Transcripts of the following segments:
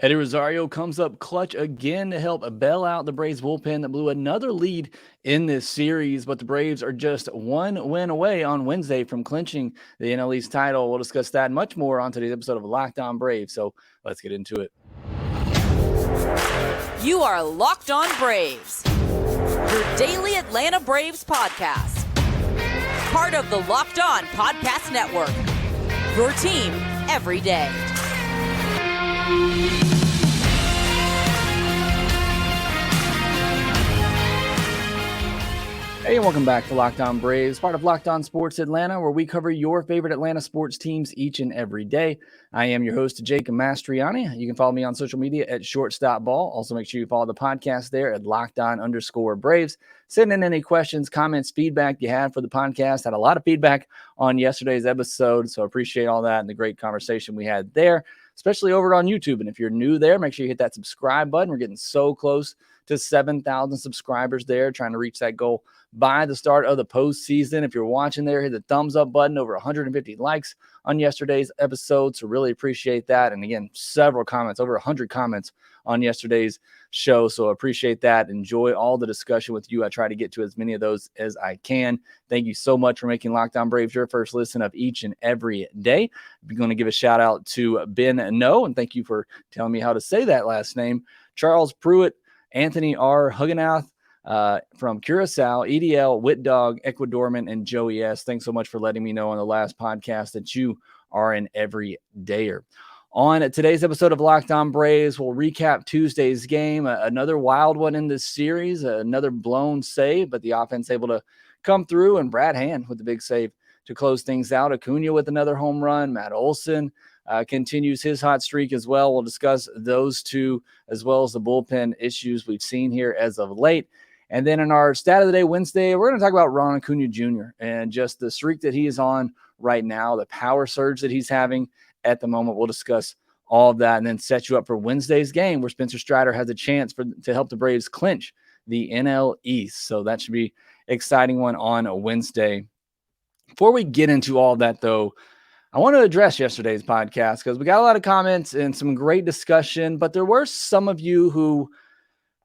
Eddie Rosario comes up clutch again to help bail out the Braves bullpen that blew another lead in this series, but the Braves are just one win away on Wednesday from clinching the NL East title. We'll discuss that and much more on today's episode of Locked On Braves, so let's get into it. You are Locked On Braves, your daily Atlanta Braves podcast. Part of the Locked On Podcast Network, your team every day. Hey, and welcome back to Locked On Braves, part of Locked On Sports Atlanta, where we cover your favorite Atlanta sports teams each and every day. I am your host, Jake Mastriani. You can follow me on social media at shortstopball. Also, make sure you follow the podcast there at LockedOn_Braves. Send in any questions, comments, feedback you had for the podcast. Had a lot of feedback on yesterday's episode, so appreciate all that and the great conversation we had there, especially over on YouTube. And if you're new there, make sure you hit that subscribe button. We're getting so close to 7,000 subscribers there, trying to reach that goal by the start of the postseason. If you're watching there, hit the thumbs up button. Over 150 likes on yesterday's episode, so really appreciate that. And again, several comments, over 100 comments on yesterday's show, so appreciate that. Enjoy all the discussion with you. I try to get to as many of those as I can. Thank you so much for making Locked On Braves your first listen of each and every day. I'm going to give a shout out to Ben No, and thank you for telling me how to say that last name. Charles Pruitt, Anthony R. Hugganath, from Curacao, EDL, Wit Dog, Ecuadorman, and Joey S. Thanks so much for letting me know on the last podcast that you are an everydayer. On today's episode of Locked On Braves, we'll recap Tuesday's game, another wild one in this series, another blown save, but the offense able to come through, and Brad Hand with the big save to close things out. Acuna with another home run. Matt Olson continues his hot streak as well. We'll discuss those two as well as the bullpen issues we've seen here as of late. And then in our Stat of the Day Wednesday, we're going to talk about Ronald Acuna Jr. and just the streak that he is on right now, the power surge that he's having at the moment. We'll discuss all of that and then set you up for Wednesday's game where Spencer Strider has a chance to help the Braves clinch the NL East. So that should be an exciting one on a Wednesday. Before we get into all that, though, I want to address yesterday's podcast because we got a lot of comments and some great discussion, but there were some of you who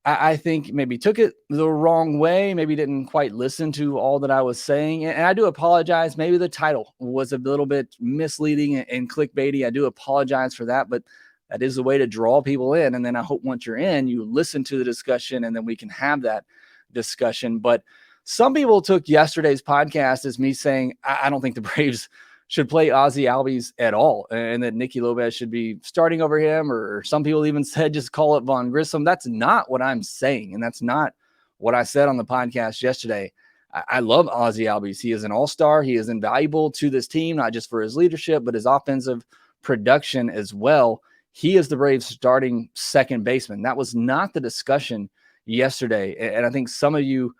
I think maybe took it the wrong way, maybe didn't quite listen to all that I was saying. And I do apologize. Maybe the title was a little bit misleading and clickbaity. I do apologize for that, but that is the way to draw people in. And then I hope once you're in, you listen to the discussion and then we can have that discussion. But some people took yesterday's podcast as me saying, I don't think the Braves should play Ozzie Albies at all, and that Nicky Lopez should be starting over him, or some people even said just call it Vaughn Grissom. That's not what I'm saying, and that's not what I said on the podcast yesterday. I love Ozzie Albies. He is an all-star. He is invaluable to this team, not just for his leadership, but his offensive production as well. He is the Braves' starting second baseman. That was not the discussion yesterday, and I think some of you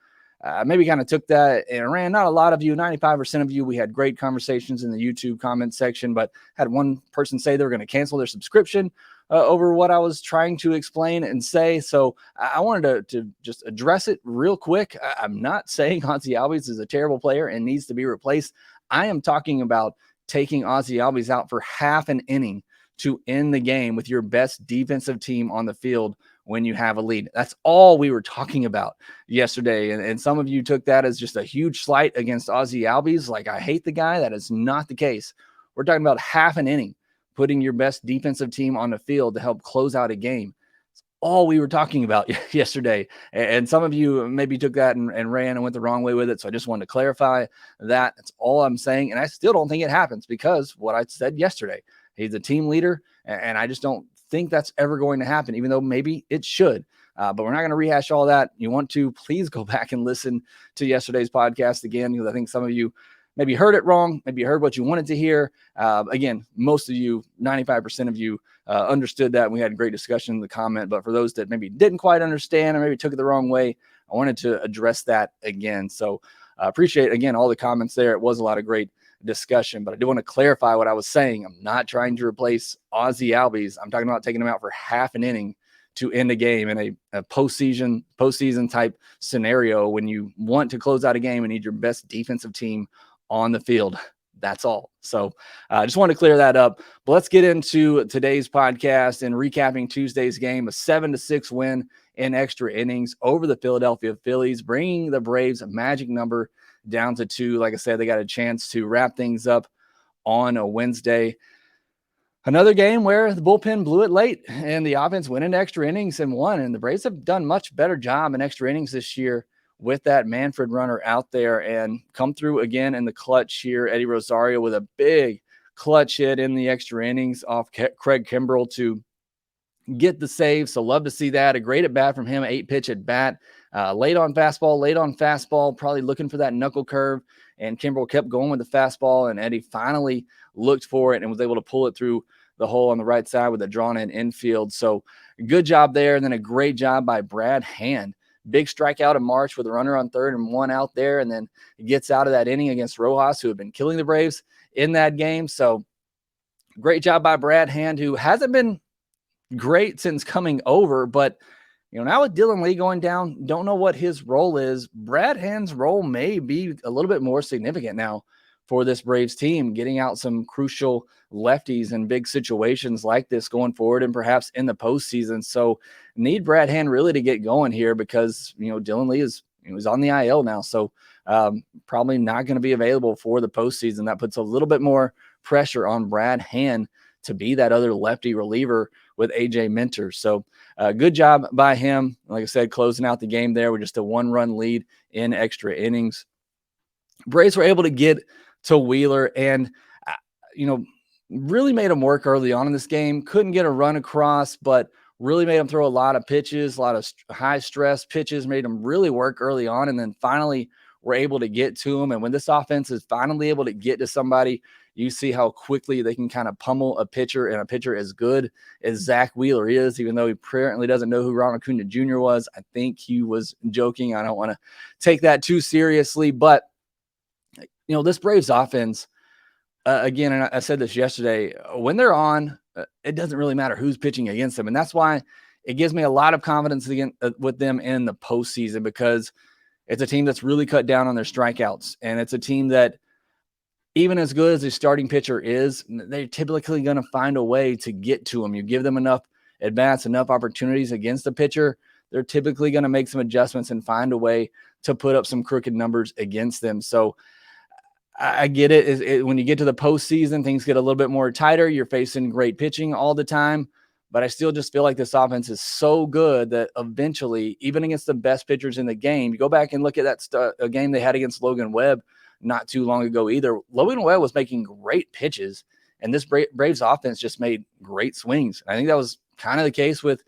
maybe kind of took that and ran. Not a lot of you, 95% of you. We had great conversations in the YouTube comment section, but had one person say they were going to cancel their subscription over what I was trying to explain and say. So I wanted to just address it real quick. I'm not saying Ozzie Albies is a terrible player and needs to be replaced. I am talking about taking Ozzie Albies out for half an inning to end the game with your best defensive team on the field when you have a lead. That's all we were talking about yesterday. And some of you took that as just a huge slight against Ozzie Albies. Like, I hate the guy. That is not the case. We're talking about half an inning, putting your best defensive team on the field to help close out a game. It's all we were talking about yesterday. And some of you maybe took that and ran and went the wrong way with it. So I just wanted to clarify that. That's all I'm saying. And I still don't think it happens because what I said yesterday, he's a team leader, and I just don't think that's ever going to happen, even though maybe it should. But we're not going to rehash all that. You want to, please go back and listen to yesterday's podcast again, because I think some of you maybe heard it wrong. Maybe you heard what you wanted to hear. Again, most of you, 95% of you understood that. And we had a great discussion in the comment. But for those that maybe didn't quite understand or maybe took it the wrong way, I wanted to address that again. So appreciate, again, all the comments there. It was a lot of great discussion, but I do want to clarify what I was saying. I'm not trying to replace Ozzie Albies. I'm talking about taking him out for half an inning to end a game in a postseason type scenario when you want to close out a game and need your best defensive team on the field. That's all. So I just wanted to clear that up. But let's get into today's podcast and recapping Tuesday's game, a 7-6 win in extra innings over the Philadelphia Phillies, bringing the Braves a magic number down to 2. Like I said, they got a chance to wrap things up on a Wednesday. Another game where the bullpen blew it late and the offense went into extra innings and won. And the Braves have done much better job in extra innings this year with that Manfred runner out there and come through again in the clutch here. Eddie Rosario with a big clutch hit in the extra innings off Craig Kimbrell to get the save. So love to see that. A great at bat from him, 8-pitch at bat. Late on fastball, probably looking for that knuckle curve. And Kimbrell kept going with the fastball, and Eddie finally looked for it and was able to pull it through the hole on the right side with a drawn-in infield. So good job there, and then a great job by Brad Hand. Big strikeout in March with a runner on third and 1 out there, and then gets out of that inning against Rojas, who had been killing the Braves in that game. So great job by Brad Hand, who hasn't been great since coming over, but now with Dylan Lee going down, don't know what his role is. Brad Hand's role may be a little bit more significant now for this Braves team, getting out some crucial lefties in big situations like this going forward and perhaps in the postseason. So need Brad Hand really to get going here because, Dylan Lee is on the IL now. So probably not going to be available for the postseason. That puts a little bit more pressure on Brad Hand to be that other lefty reliever with AJ Minter. So good job by him. Like I said, closing out the game there with just a 1-run lead in extra innings. Braves were able to get to Wheeler and, really made him work early on in this game. Couldn't get a run across, but really made him throw a lot of pitches, a lot of high stress pitches, made him really work early on. And then finally were able to get to him. And when this offense is finally able to get to somebody, you see how quickly they can kind of pummel a pitcher, and a pitcher as good as Zach Wheeler is, even though he apparently doesn't know who Ronald Acuna Jr. was. I think he was joking. I don't want to take that too seriously, but this Braves offense, again, and I said this yesterday, when they're on, it doesn't really matter who's pitching against them. And that's why it gives me a lot of confidence again with them in the postseason, because it's a team that's really cut down on their strikeouts. And it's a team that, even as good as the starting pitcher is, they're typically going to find a way to get to them. You give them enough at-bats, enough opportunities against the pitcher, they're typically going to make some adjustments and find a way to put up some crooked numbers against them. So I get it. When you get to the postseason, things get a little bit more tighter. You're facing great pitching all the time. But I still just feel like this offense is so good that eventually, even against the best pitchers in the game, you go back and look at that a game they had against Logan Webb not too long ago either. Logan Webb was making great pitches, and this Braves offense just made great swings. I think that was kind of the case with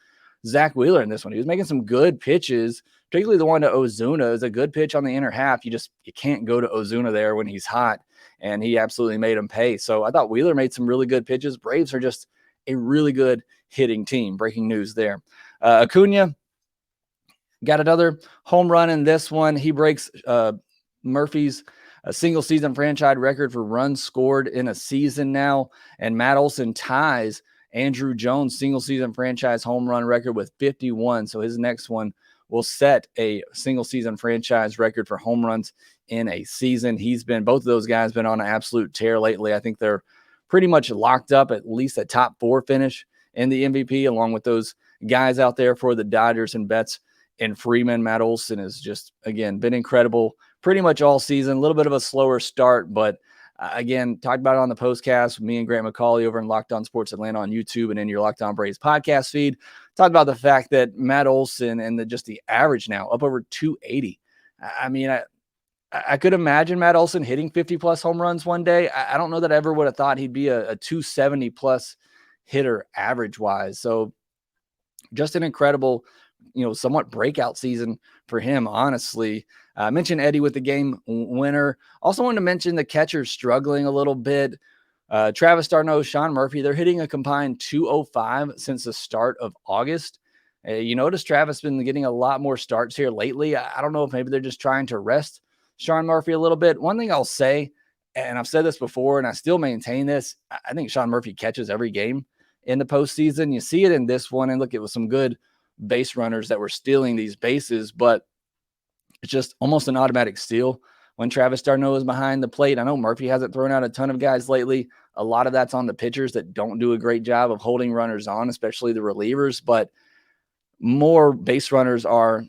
Zach Wheeler in this one. He was making some good pitches, particularly the one to Ozuna. Is a good pitch on the inner half. You can't go to Ozuna there when he's hot, and he absolutely made him pay. So I thought Wheeler made some really good pitches. Braves are just a really good hitting team. Breaking news there. Acuna got another home run in this one. He breaks Murphy's single season franchise record for runs scored in a season now. And Matt Olson ties Andrew Jones' single season franchise home run record with 51. So his next one will set a single season franchise record for home runs in a season. Both of those guys been on an absolute tear lately. I think they're pretty much locked up at least a top 4 finish in the MVP, along with those guys out there for the Dodgers and Betts and Freeman. Matt Olson has just, again, been incredible pretty much all season. A little bit of a slower start, but again, talked about it on the postcast with me and Grant McCauley over in Locked On Sports Atlanta on YouTube and in your Locked On Braves podcast feed. Talked about the fact that Matt Olson and the average now up over 280. I mean, I could imagine Matt Olson hitting 50-plus home runs one day. I don't know that I ever would have thought he'd be a 270-plus hitter average-wise. So just an incredible, somewhat breakout season for him, honestly. I mentioned Eddie with the game winner. Also wanted to mention the catchers struggling a little bit. Travis d'Arnaud, Sean Murphy, they're hitting a combined 205 since the start of August. You notice Travis been getting a lot more starts here lately. I don't know if maybe they're just trying to rest Sean Murphy a little bit. One thing I'll say, and I've said this before, and I still maintain this, I think Sean Murphy catches every game in the postseason. You see it in this one, and look, it was some good base runners that were stealing these bases, but it's just almost an automatic steal when Travis d'Arnaud is behind the plate. I know Murphy hasn't thrown out a ton of guys lately. A lot of that's on the pitchers that don't do a great job of holding runners on, especially the relievers, but more base runners are,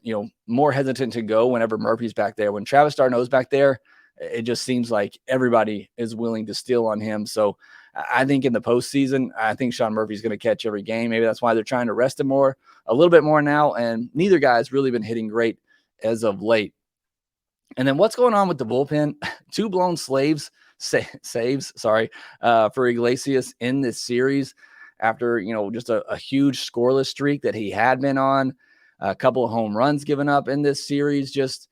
more hesitant to go whenever Murphy's back there. When Travis d'Arnaud's back there, it just seems like everybody is willing to steal on him. So I think in the postseason, I think Sean Murphy's going to catch every game. Maybe that's why they're trying to rest him a little bit more now. And neither guy's really been hitting great as of late. And then what's going on with the bullpen? 2 blown saves, for Iglesias in this series after, just a huge scoreless streak that he had been on, a couple of home runs given up in this series, just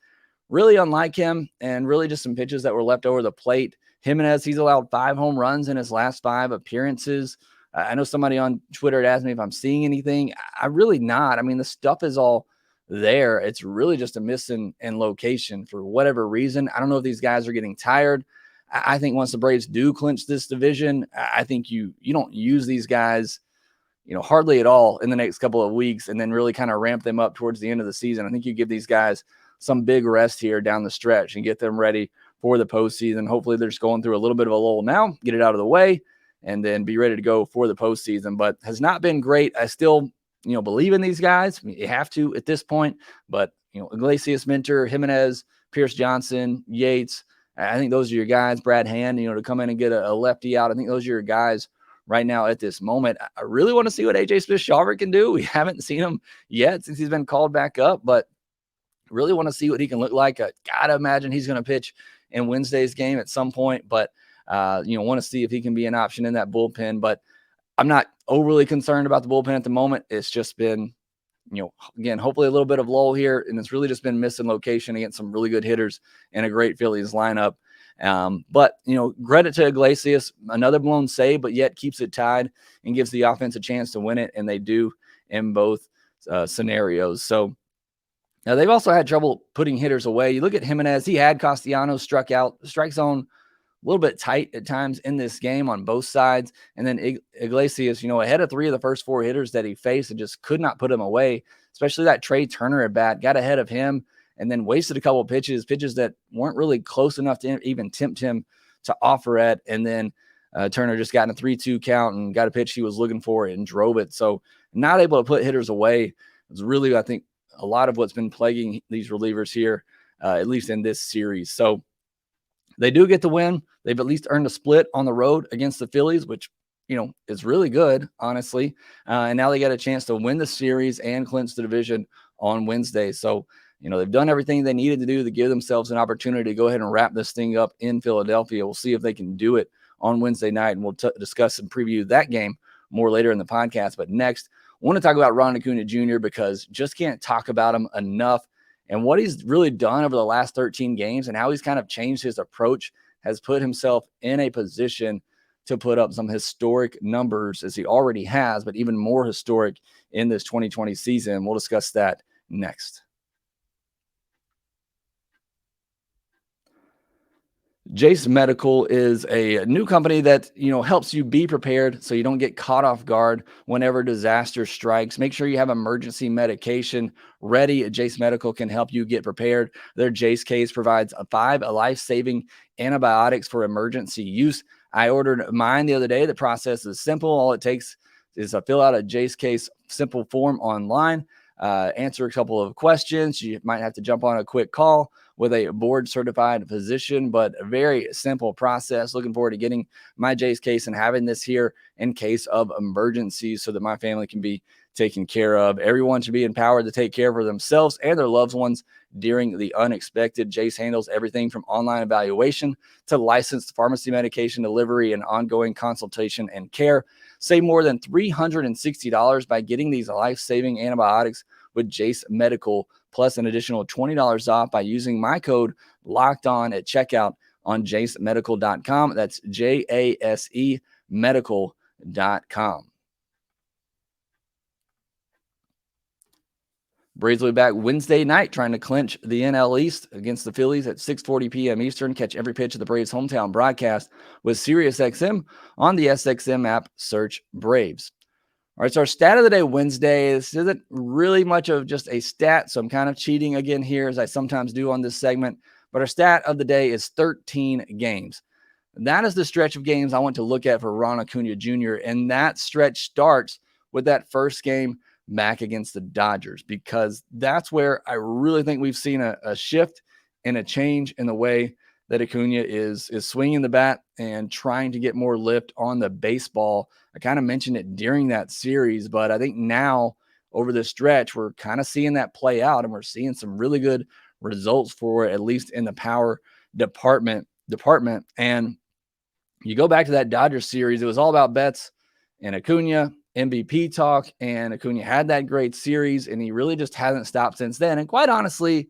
really unlike him, and really just some pitches that were left over the plate. Jimenez, he's allowed 5 home runs in his last 5 appearances. I know somebody on Twitter had asked me if I'm seeing anything. I really not. I mean, the stuff is all there. It's really just a miss in location for whatever reason. I don't know if these guys are getting tired. I think once the Braves do clinch this division, I think you don't use these guys, hardly at all in the next couple of weeks, and then really kind of ramp them up towards the end of the season. I think you give these guys some big rest here down the stretch and get them ready for the postseason. Hopefully they're just going through a little bit of a lull now, get it out of the way, and then be ready to go for the postseason. But has not been great. I still, believe in these guys. I mean, you have to at this point, but Iglesias, Minter, Jimenez, Pierce Johnson, Yates, I think those are your guys. Brad Hand, to come in and get a lefty out. I think those are your guys right now at this moment. I really want to see what AJ Smith-Shawver can do. We haven't seen him yet since he's been called back up, but really want to see what he can look like. Gotta imagine he's going to pitch in Wednesday's game at some point, but want to see if he can be an option in that bullpen. But I'm not overly concerned about the bullpen at the moment. It's just been, again, hopefully a little bit of lull here, and it's really just been missing location against some really good hitters and a great Phillies lineup. But credit to Iglesias, another blown save, but yet keeps it tied and gives the offense a chance to win it, and they do in both scenarios. So now they've also had trouble putting hitters away. You look at Jimenez, he had Castellanos struck out, strike zone a little bit tight at times in this game on both sides. And then Iglesias, ahead of 3 of the first 4 hitters that he faced and just could not put him away, especially that Trey Turner at bat, got ahead of him and then wasted a couple of pitches that weren't really close enough to even tempt him to offer at. And then Turner just got in a 3-2 count and got a pitch he was looking for and drove it. So not able to put hitters away is really, I think, a lot of what's been plaguing these relievers here, at least in this series. So they do get the win. They've at least earned a split on the road against the Phillies, which, is really good, honestly. And now they got a chance to win the series and clinch the division on Wednesday. So, they've done everything they needed to do to give themselves an opportunity to go ahead and wrap this thing up in Philadelphia. We'll see if they can do it on Wednesday night, and we'll discuss and preview that game more later in the podcast. But next, I want to talk about Ronald Acuna Jr. because just can't talk about him enough. And what he's really done over the last 13 games and how he's kind of changed his approach has put himself in a position to put up some historic numbers, as he already has, but even more historic in this 2020 season. We'll discuss that next. Jase Medical is a new company that, helps you be prepared so you don't get caught off guard whenever disaster strikes. Make sure you have emergency medication ready. Jase Medical can help you get prepared. Their Jase case provides 5 life-saving antibiotics for emergency use. I ordered mine the other day. The process is simple. All it takes is fill out a Jase case simple form online, answer a couple of questions. You might have to jump on a quick call with a board-certified physician, but a very simple process. Looking forward to getting my Jase case and having this here in case of emergencies so that my family can be taken care of. Everyone should be empowered to take care of themselves and their loved ones during the unexpected. Jase handles everything from online evaluation to licensed pharmacy medication delivery and ongoing consultation and care. Save more than $360 by getting these life-saving antibiotics with Jase Medical, plus an additional $20 off by using my code LOCKEDON at checkout on jasemedical.com. That's JASE medical.com. Braves will be back Wednesday night trying to clinch the NL East against the Phillies at 6:40 p.m. Eastern. Catch every pitch of the Braves' hometown broadcast with SiriusXM on the SXM app. Search Braves. All right, so our stat of the day Wednesday. This isn't really much of just a stat, so I'm kind of cheating again here, as I sometimes do on this segment. But our stat of the day is 13 games. That is the stretch of games I want to look at for Ronald Acuna Jr. And that stretch starts with that first game back against the Dodgers, because that's where I really think we've seen a shift and a change in the way that Acuna is swinging the bat and trying to get more lift on the baseball. I kind of mentioned it during that series, but I think now over the stretch, we're kind of seeing that play out, and we're seeing some really good results for it, at least in the power department. And you go back to that Dodgers series, it was all about Betts and Acuna, MVP talk, and Acuna had that great series, and he really just hasn't stopped since then. And quite honestly,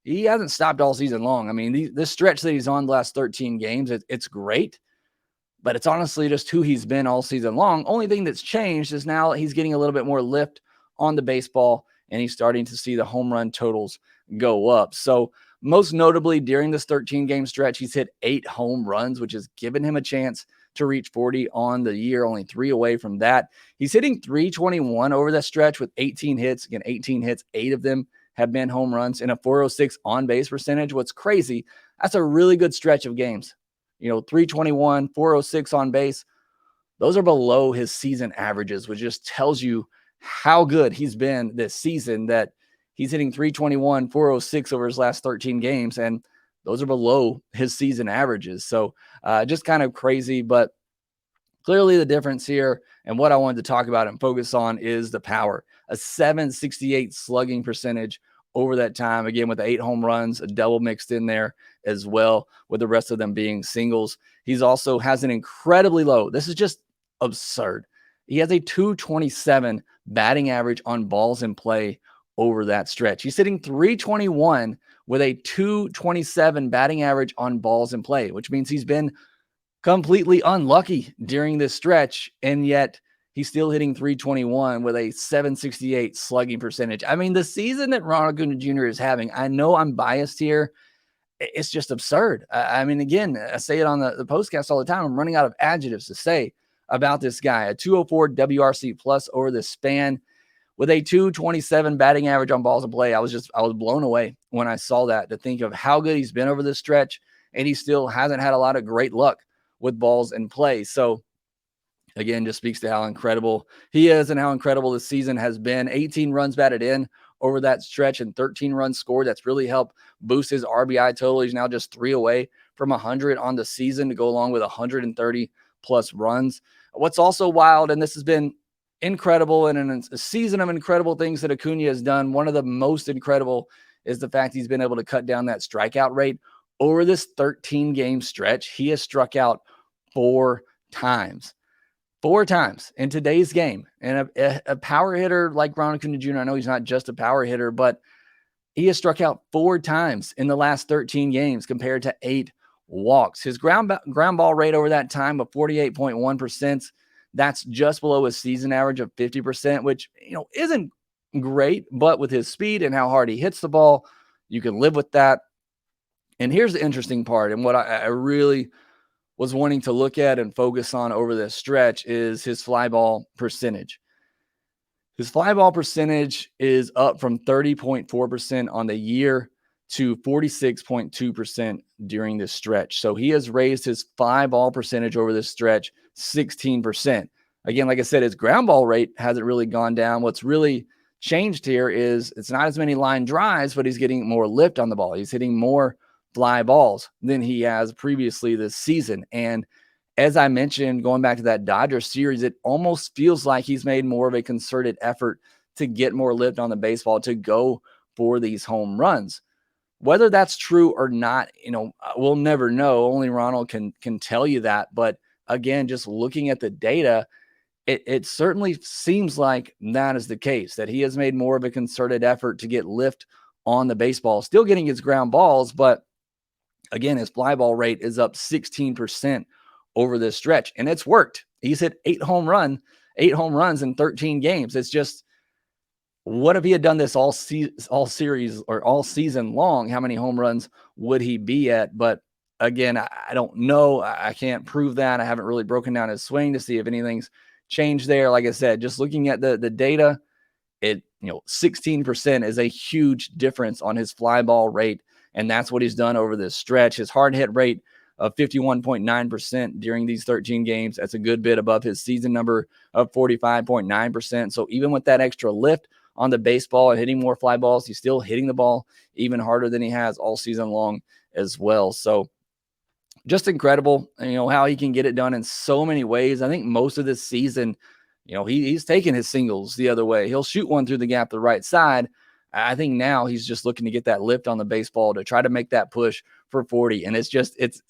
he hasn't stopped all season long. I mean, this stretch that he's on the last 13 games, it's great, but it's honestly just who he's been all season long. Only thing that's changed is now he's getting a little bit more lift on the baseball, and he's starting to see the home run totals go up. So most notably during this 13-game stretch, he's hit 8 home runs, which has given him a chance to reach 40 on the year, only 3 away from that. He's hitting .321 over that stretch with 18 hits. Again, 18 hits, 8 of them have been home runs, and a .406 on-base percentage. What's crazy, that's a really good stretch of games. .321, .406 on base. Those are below his season averages, which just tells you how good he's been this season, that he's hitting .321, .406 over his last 13 games, and those are below his season averages. So just kind of crazy, but clearly the difference here, and what I wanted to talk about and focus on, is the power. A .768 slugging percentage over that time, again with 8 home runs, a double mixed in there as well, with the rest of them being singles. He's also has an incredibly low, this is just absurd, he has a .227 batting average on balls in play over that stretch. He's hitting .321 with a .227 batting average on balls in play, which means he's been completely unlucky during this stretch, and yet he's still hitting .321 with a .768 slugging percentage. I mean, the season that Ronald Acuna Jr. is having, I know I'm biased here, it's just absurd. I mean, again, I say it on the postcast all the time, I'm running out of adjectives to say about this guy. A .204 WRC plus over the span with a .227 batting average on balls in play. I was blown away when I saw that, to think of how good he's been over this stretch, and he still hasn't had a lot of great luck with balls in play. So again, just speaks to how incredible he is and how incredible this season has been. 18 runs batted in over that stretch and 13 runs scored. That's really helped boost his RBI total. He's now just 3 away from 100 on the season, to go along with 130 plus runs. What's also wild, and this has been incredible, and in a season of incredible things that Acuna has done, one of the most incredible is the fact he's been able to cut down that strikeout rate. Over this 13-game stretch, he has struck out 4 times. 4 times in today's game. And a power hitter like Ronald Acuna Jr., I know he's not just a power hitter, but he has struck out 4 times in the last 13 games compared to 8 walks. His ground ball rate over that time of 48.1%, that's just below his season average of 50%, which, isn't great, but with his speed and how hard he hits the ball, you can live with that. And here's the interesting part, and what I really was wanting to look at and focus on over this stretch, is his fly ball percentage. His fly ball percentage is up from 30.4% on the year to 46.2% during this stretch. So he has raised his fly ball percentage over this stretch 16%. Again, like I said, his ground ball rate hasn't really gone down. What's really changed here is it's not as many line drives, but he's getting more lift on the ball. He's hitting more fly balls than he has previously this season. And as I mentioned, going back to that Dodgers series, it almost feels like he's made more of a concerted effort to get more lift on the baseball, to go for these home runs. Whether that's true or not, we'll never know. Only Ronald can tell you that. But again, just looking at the data, it certainly seems like that is the case, that he has made more of a concerted effort to get lift on the baseball, still getting his ground balls, but again, his fly ball rate is up 16% over this stretch, and it's worked. He's hit 8 home runs in 13 games. It's just, what if he had done this all series or all season long? How many home runs would he be at? But again, I don't know. I can't prove that. I haven't really broken down his swing to see if anything's changed there. Like I said, just looking at the data, 16% is a huge difference on his fly ball rate And that's what he's done over this stretch. His hard hit rate of 51.9% during these 13 games. That's a good bit above his season number of 45.9%. So even with that extra lift on the baseball and hitting more fly balls, he's still hitting the ball even harder than he has all season long as well. So just incredible, how he can get it done in so many ways. I think most of this season, he's taken his singles the other way. He'll shoot one through the gap the right side. I think now he's just looking to get that lift on the baseball to try to make that push for 40. And it's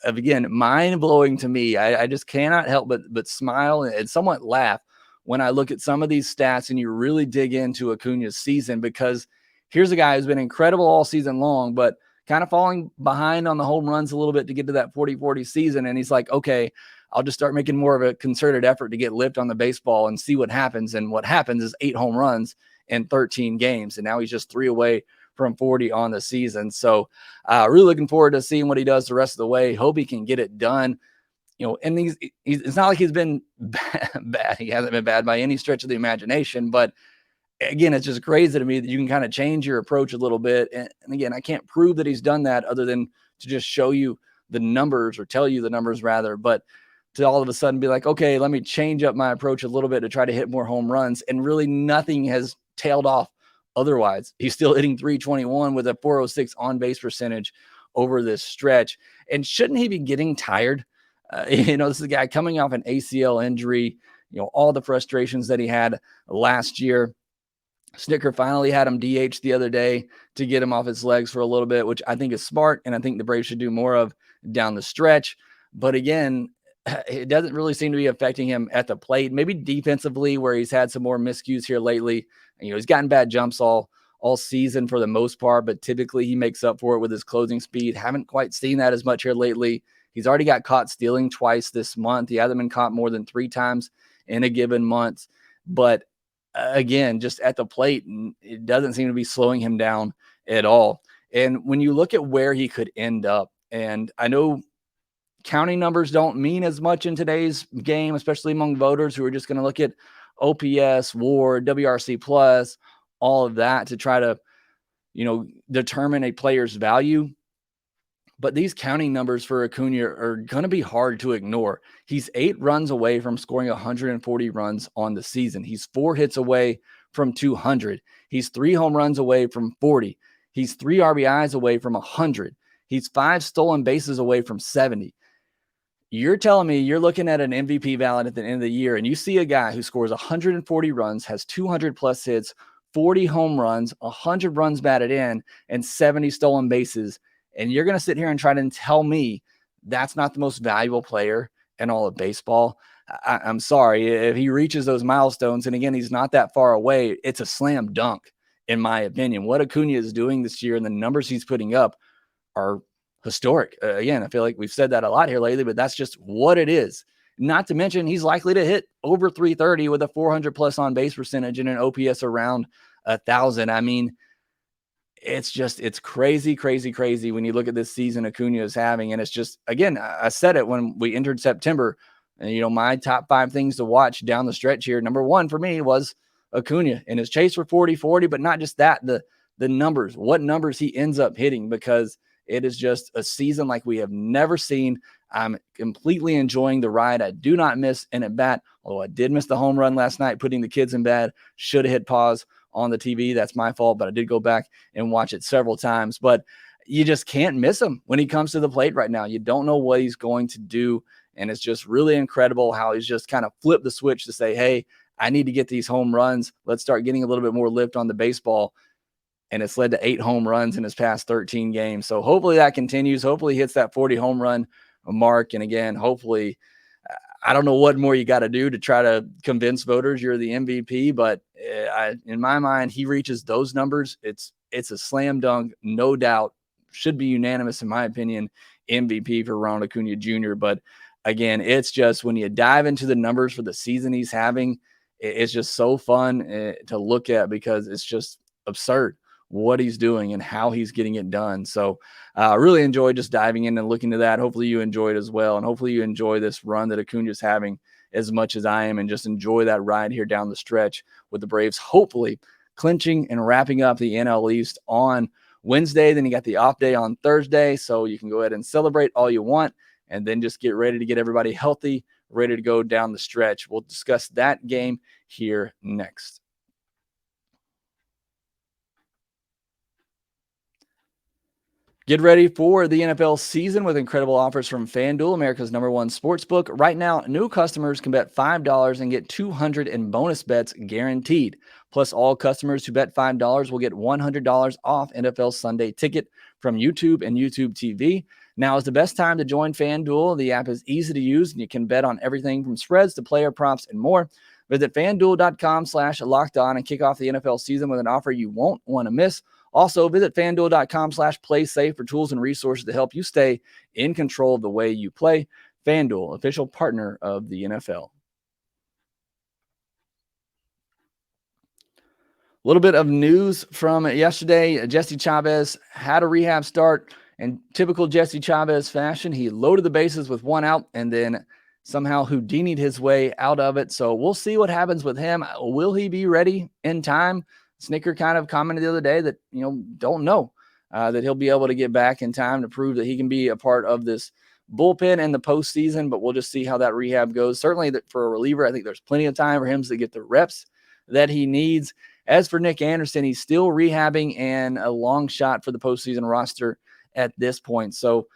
again, mind-blowing to me. I just cannot help but smile and somewhat laugh when I look at some of these stats and you really dig into Acuña's season, because here's a guy who's been incredible all season long, but kind of falling behind on the home runs a little bit to get to that 40-40 season. And he's like, okay, I'll just start making more of a concerted effort to get lift on the baseball and see what happens. And what happens is 8 home runs in 13 games. And now he's just 3 away from 40 on the season. So really looking forward to seeing what he does the rest of the way. Hope he can get it done. And it's not like he's been bad. He hasn't been bad by any stretch of the imagination, but again, it's just crazy to me that you can kind of change your approach a little bit. And again, I can't prove that he's done that other than to just show you the numbers, or tell you the numbers rather, but to all of a sudden be like, okay, let me change up my approach a little bit to try to hit more home runs. And really nothing has tailed off otherwise. He's still hitting 321 with a 406 on base percentage over this stretch. And shouldn't he be getting tired? This is a guy coming off an ACL injury, all the frustrations that he had last year. Snicker finally had him DH the other day to get him off his legs for a little bit, which I think is smart, and I think the Braves should do more of down the stretch. But again, it doesn't really seem to be affecting him at the plate. Maybe defensively, where he's had some more miscues here lately. He's gotten bad jumps all season for the most part, but typically he makes up for it with his closing speed. Haven't quite seen that as much here lately. He's already got caught stealing twice this month. He hasn't been caught more than 3 times in a given month. But again, just at the plate, it doesn't seem to be slowing him down at all. And when you look at where he could end up, and I know counting numbers don't mean as much in today's game, especially among voters who are just going to look at OPS, WAR, WRC plus, all of that to try to, determine a player's value. But these counting numbers for Acuña are going to be hard to ignore. He's 8 runs away from scoring 140 runs on the season. He's 4 hits away from 200. He's 3 home runs away from 40. He's 3 RBIs away from 100. He's 5 stolen bases away from 70. You're telling me you're looking at an MVP ballot at the end of the year, and you see a guy who scores 140 runs, has 200 plus hits, 40 home runs, 100 runs batted in, and 70 stolen bases. And you're going to sit here and try to tell me that's not the most valuable player in all of baseball. I'm sorry. If he reaches those milestones, and again, he's not that far away, it's a slam dunk, in my opinion. What Acuña is doing this year and the numbers he's putting up are historic. Again, I feel like we've said that a lot here lately, but that's just what it is. Not to mention, he's likely to hit over 330 with a 400 plus on base percentage and an OPS around 1,000. I mean, it's crazy, crazy, crazy when you look at this season Acuña is having. And it's just, again, I said it when we entered September, and, my top 5 things to watch down the stretch here. Number 1 for me was Acuña and his chase for 40-40, but not just that, the numbers, what numbers he ends up hitting, because it is just a season like we have never seen. I'm completely enjoying the ride. I do not miss an at bat, although I did miss the home run last night, putting the kids in bed. Should have hit pause on the TV. That's my fault, but I did go back and watch it several times. But you just can't miss him when he comes to the plate right now. You don't know what he's going to do. And it's just really incredible how he's just kind of flipped the switch to say, hey, I need to get these home runs. Let's start getting a little bit more lift on the baseball. And it's led to 8 home runs in his past 13 games. So hopefully that continues. Hopefully he hits that 40 home run mark. And again, hopefully, I don't know what more you got to do to try to convince voters you're the MVP, but in my mind, he reaches those numbers. It's a slam dunk, no doubt. Should be unanimous, in my opinion, MVP for Ronald Acuna Jr. But again, it's just when you dive into the numbers for the season he's having, it's just so fun to look at, because it's just absurd what he's doing and how he's getting it done. So I really enjoyed just diving in and looking to that. Hopefully you enjoyed as well. And hopefully you enjoy this run that Acuña is having as much as I am, and just enjoy that ride here down the stretch with the Braves, hopefully clinching and wrapping up the NL East on Wednesday. Then you got the off day on Thursday. So you can go ahead and celebrate all you want and then just get ready to get everybody healthy, ready to go down the stretch. We'll discuss that game here next. Get ready for the NFL season with incredible offers from FanDuel, America's #1 sportsbook. Right now, new customers can bet $5 and get $200 in bonus bets guaranteed. Plus, all customers who bet $5 will get $100 off NFL Sunday Ticket from YouTube and YouTube TV. Now is the best time to join FanDuel. The app is easy to use, and you can bet on everything from spreads to player props and more. Visit FanDuel.com/lockedon and kick off the NFL season with an offer you won't want to miss. Also, visit FanDuel.com/playsafe for tools and resources to help you stay in control of the way you play. FanDuel, official partner of the NFL. A little bit of news from yesterday. Jesse Chavez had a rehab start. In typical Jesse Chavez fashion, he loaded the bases with one out and then somehow Houdini'd his way out of it. So we'll see what happens with him. Will he be ready in time? Snicker kind of commented the other day that, don't know that he'll be able to get back in time to prove that he can be a part of this bullpen in the postseason, but we'll just see how that rehab goes. Certainly for a reliever, I think there's plenty of time for him to get the reps that he needs. As for Nick Anderson, he's still rehabbing and a long shot for the postseason roster at this point. So,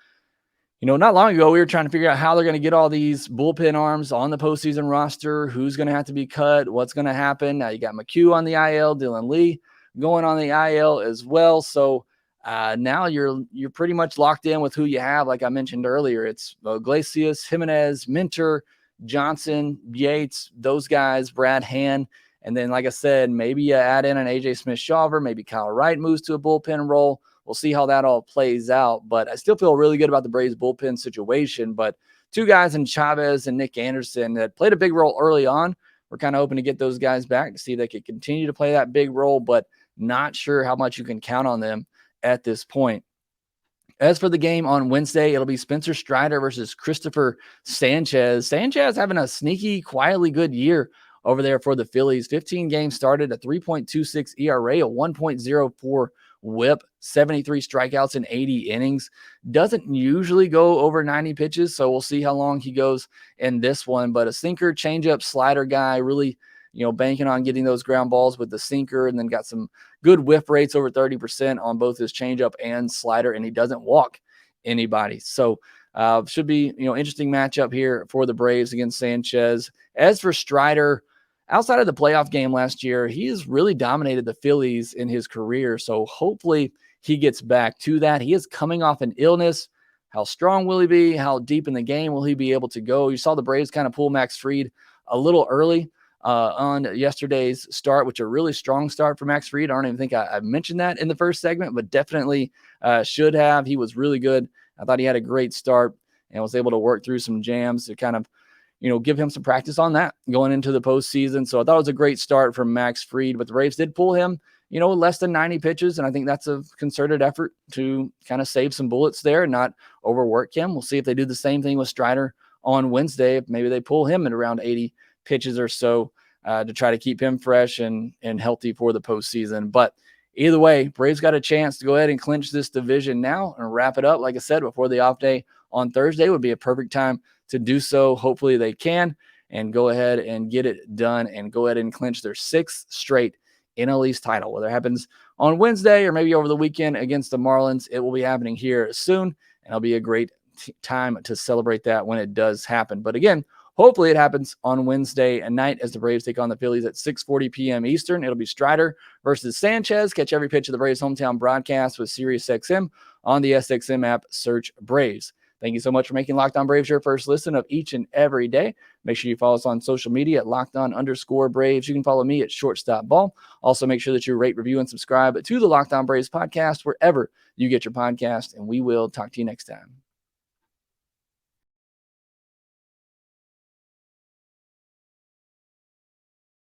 not long ago, we were trying to figure out how they're going to get all these bullpen arms on the postseason roster, who's going to have to be cut, what's going to happen. Now you got McHugh on the IL, Dylan Lee going on the IL as well. So now you're pretty much locked in with who you have. Like I mentioned earlier, it's Iglesias, Jimenez, Minter, Johnson, Yates, those guys, Brad Hand. And then, like I said, maybe you add in an AJ Smith-Shawver, maybe Kyle Wright moves to a bullpen role. We'll see how that all plays out, but I still feel really good about the Braves bullpen situation. But two guys in Chavez and Nick Anderson that played a big role early on. We're kind of hoping to get those guys back to see if they could continue to play that big role, but not sure how much you can count on them at this point. As for the game on Wednesday, it'll be Spencer Strider versus Christopher Sanchez. Sanchez having a sneaky, quietly good year over there for the Phillies. 15 games started, a 3.26 ERA, a 1.04 whip, 73 strikeouts in 80 innings. Doesn't usually go over 90 pitches, so we'll see how long he goes in this one. But a sinker, changeup, slider guy, really, banking on getting those ground balls with the sinker, and then got some good whiff rates over 30% on both his changeup and slider, and he doesn't walk anybody. So should be, interesting matchup here for the Braves against Sanchez. As for Strider, outside of the playoff game last year, he has really dominated the Phillies in his career. So hopefully he gets back to that. He is coming off an illness. How strong will he be? How deep in the game will he be able to go? You saw the Braves kind of pull Max Fried a little early on yesterday's start, which a really strong start for Max Fried. I don't even think I mentioned that in the first segment, but definitely should have. He was really good. I thought he had a great start and was able to work through some jams to kind of give him some practice on that going into the postseason. So I thought it was a great start from Max Fried, but the Braves did pull him, less than 90 pitches. And I think that's a concerted effort to kind of save some bullets there and not overwork him. We'll see if they do the same thing with Strider on Wednesday. If maybe they pull him at around 80 pitches or so to try to keep him fresh and healthy for the postseason. But either way, Braves got a chance to go ahead and clinch this division now and wrap it up. Like I said, before the off day on Thursday would be a perfect time to do so. Hopefully they can and go ahead and get it done and go ahead and clinch their 6th straight NL East title. Whether it happens on Wednesday or maybe over the weekend against the Marlins, it will be happening here soon, and it'll be a great time to celebrate that when it does happen. But again, hopefully it happens on Wednesday night as the Braves take on the Phillies at 6:40 p.m. Eastern. It'll be Strider versus Sanchez. Catch every pitch of the Braves hometown broadcast with SiriusXM on the SXM app. Search Braves. Thank you so much for making Locked On Braves your first listen of each and every day. Make sure you follow us on social media at LockedOn_Braves. You can follow me at ShortstopBall. Also, make sure that you rate, review, and subscribe to the Locked On Braves podcast wherever you get your podcast, and we will talk to you next time.